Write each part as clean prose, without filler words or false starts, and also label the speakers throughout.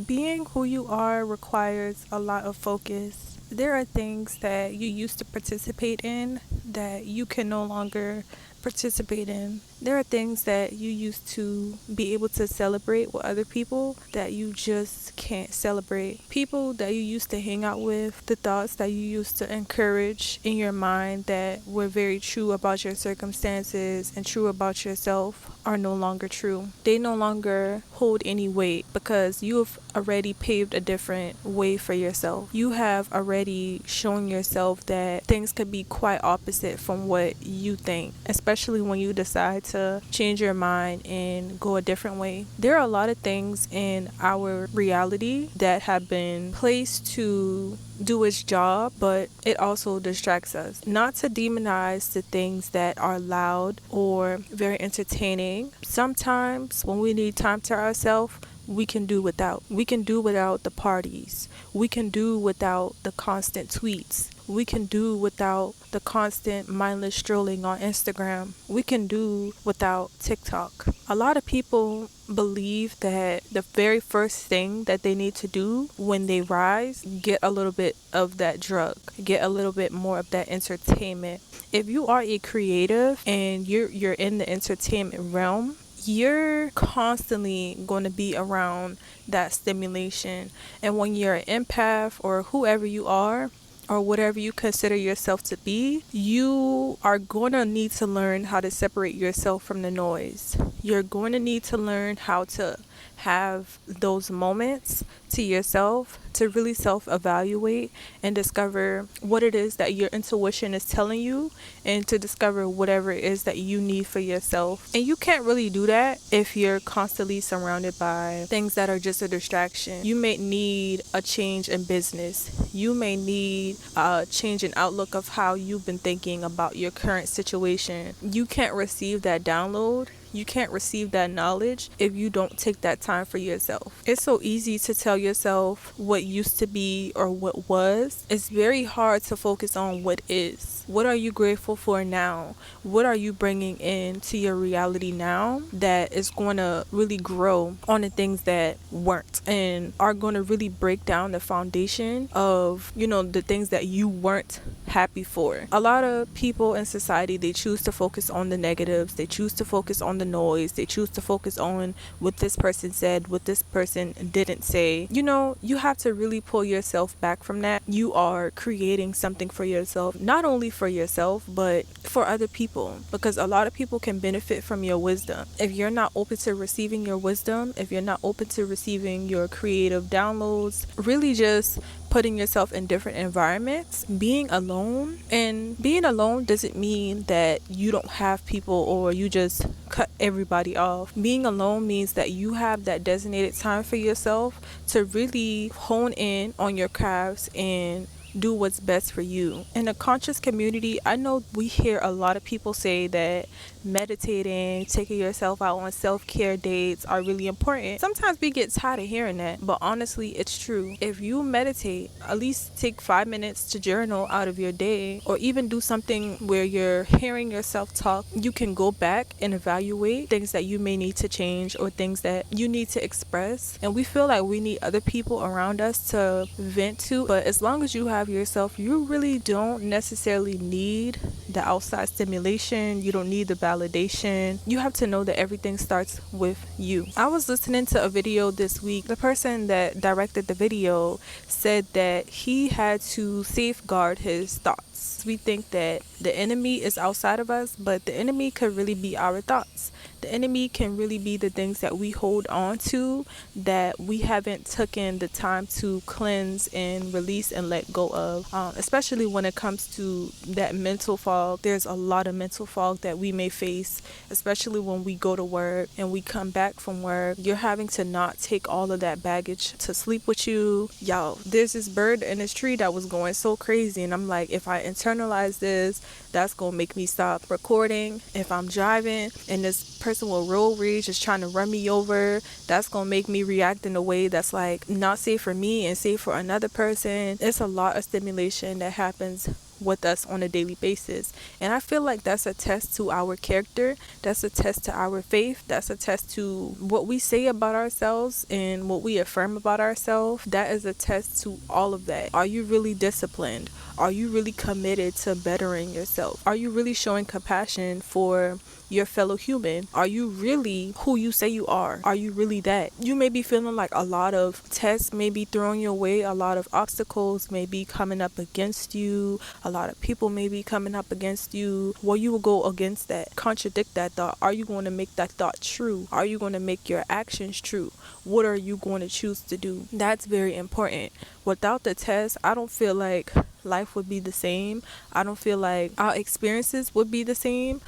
Speaker 1: Being who you are requires a lot of focus. There are things that you used to participate in that you can no longer participate in. There are things that you used to be able to celebrate with other people that you just can't celebrate. People that you used to hang out with, the thoughts that you used to encourage in your mind that were very true about your circumstances and true about yourself are no longer true. They no longer hold any weight because you've already paved a different way for yourself. You have already shown yourself that things could be quite opposite from what you think, especially when you decide to change your mind and go a different way. There are a lot of things in our reality that have been placed to do its job, but it also distracts us. Not to demonize the things that are loud or very entertaining. Sometimes when we need time to ourselves, we can do without. We can do without the parties. We can do without the constant tweets. We can do without the constant mindless strolling on Instagram. We can do without TikTok. A lot of people believe that the very first thing that they need to do when they rise, get a little bit of that drug, get a little bit more of that entertainment. If you are a creative and you're in the entertainment realm, you're constantly going to be around that stimulation. And when you're an empath or whoever you are, or whatever you consider yourself to be, you are going to need to learn how to separate yourself from the noise. You're going to need to learn how to have those moments to yourself to really self-evaluate and discover what it is that your intuition is telling you, and to discover whatever it is that you need for yourself. And you can't really do that if you're constantly surrounded by things that are just a distraction. You may need a change in business. You may need a change in outlook of how you've been thinking about your current situation. You can't receive that download. You can't receive that knowledge if you don't take that time for yourself. It's so easy to tell yourself what used to be or what was. It's very hard to focus on what is. What are you grateful for now? What are you bringing into your reality now that is going to really grow on the things that weren't and are going to really break down the foundation of, the things that you weren't happy for? A lot of people in society, they choose to focus on the negatives. They choose to focus on the noise. They choose to focus on what this person said, what this person didn't say. You have to really pull yourself back from that. You are creating something for yourself, not only for yourself, but for other people, because a lot of people can benefit from your wisdom. If you're not open to receiving your wisdom, if you're not open to receiving your creative downloads, really just putting yourself in different environments, being alone. And being alone doesn't mean that you don't have people or you just cut everybody off. Being alone means that you have that designated time for yourself to really hone in on your crafts and do what's best for you. In a conscious community, I know we hear a lot of people say that meditating, taking yourself out on self-care dates are really important. Sometimes we get tired of hearing that, but honestly, it's true. If you meditate, at least take 5 minutes to journal out of your day, or even do something where you're hearing yourself talk. You can go back and evaluate things that you may need to change or things that you need to express. And we feel like we need other people around us to vent to, but as long as you have yourself, you really don't necessarily need the outside stimulation. You don't need the validation. You have to know that everything starts with you. I was listening to a video this week. The person that directed the video said that he had to safeguard his thoughts. We think that the enemy is outside of us, but the enemy could really be our thoughts. The enemy can really be the things that we hold on to that we haven't taken the time to cleanse and release and let go of. Especially when it comes to that mental fog. There's a lot of mental fog that we may face, especially when we go to work and we come back from work. You're having to not take all of that baggage to sleep with you. Yo, there's this bird in this tree that was going so crazy, and I'm like, if I internalize this, that's gonna make me stop recording. If I'm driving and this person will road rage, just trying to run me over, that's gonna make me react in a way that's like not safe for me and safe for another person. It's a lot of stimulation that happens with us on a daily basis. And I feel like that's a test to our character, that's a test to our faith, that's a test to what we say about ourselves and what we affirm about ourselves. That is a test to all of that. Are you really disciplined? Are you really committed to bettering yourself? Are you really showing compassion for your fellow human? Are you really who you say you are? Are you really that? You may be feeling like a lot of tests may be thrown your way, a lot of obstacles may be coming up against you, a lot of people may be coming up against you. Well, you will go against that, contradict that thought. Are you going to make that thought true? Are you going to make your actions true? What are you going to choose to do? That's very important. Without the test, I don't feel like life would be the same. I don't feel like our experiences would be the same.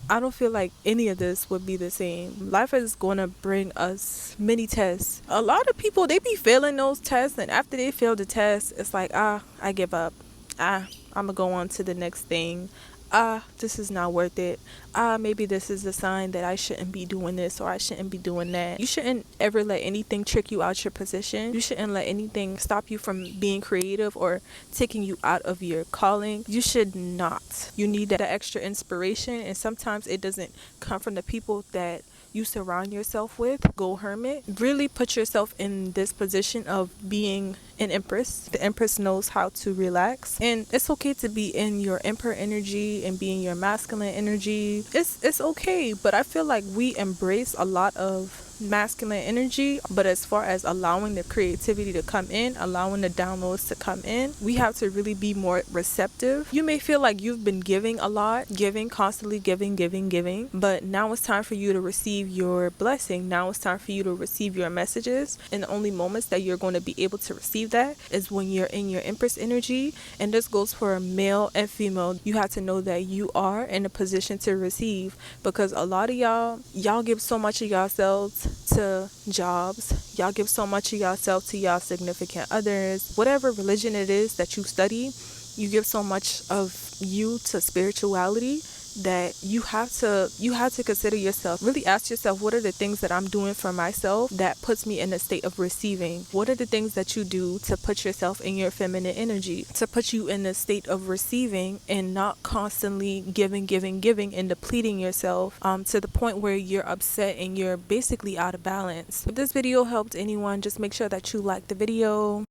Speaker 1: I don't feel like any of this would be the same. Life is going to bring us many tests. A lot of people, they be failing those tests, and after they fail the test, it's like, I give up. I'm going to go on to the next thing. This is not worth it. Maybe this is a sign that I shouldn't be doing this or I shouldn't be doing that. You shouldn't ever let anything trick you out your position. You shouldn't let anything stop you from being creative or taking you out of your calling. You should not. You need that extra inspiration, and sometimes it doesn't come from the people that you surround yourself with. Go hermit. Really put yourself in this position of being an empress. The empress knows how to relax, and it's okay to be in your emperor energy and be in your masculine energy. It's okay, but I feel like we embrace a lot of masculine energy, but as far as allowing the creativity to come in, allowing the downloads to come in, we have to really be more receptive. You may feel like you've been giving a lot, constantly giving, but now it's time for you to receive your blessing. Now it's time for you to receive your messages, and the only moments that you're going to be able to receive that is when you're in your empress energy. And this goes for male and female. You have to know that you are in a position to receive, because a lot of y'all give so much of yourselves to jobs, y'all give so much of yourself to y'all significant others, whatever religion it is that you study. You give so much of you to spirituality that you have to consider yourself. Really ask yourself, what are the things that I'm doing for myself that puts me in a state of receiving? What are the things that you do to put yourself in your feminine energy, to put you in a state of receiving and not constantly giving and depleting yourself to the point where you're upset and you're basically out of balance? If this video helped anyone, just make sure that you like the video.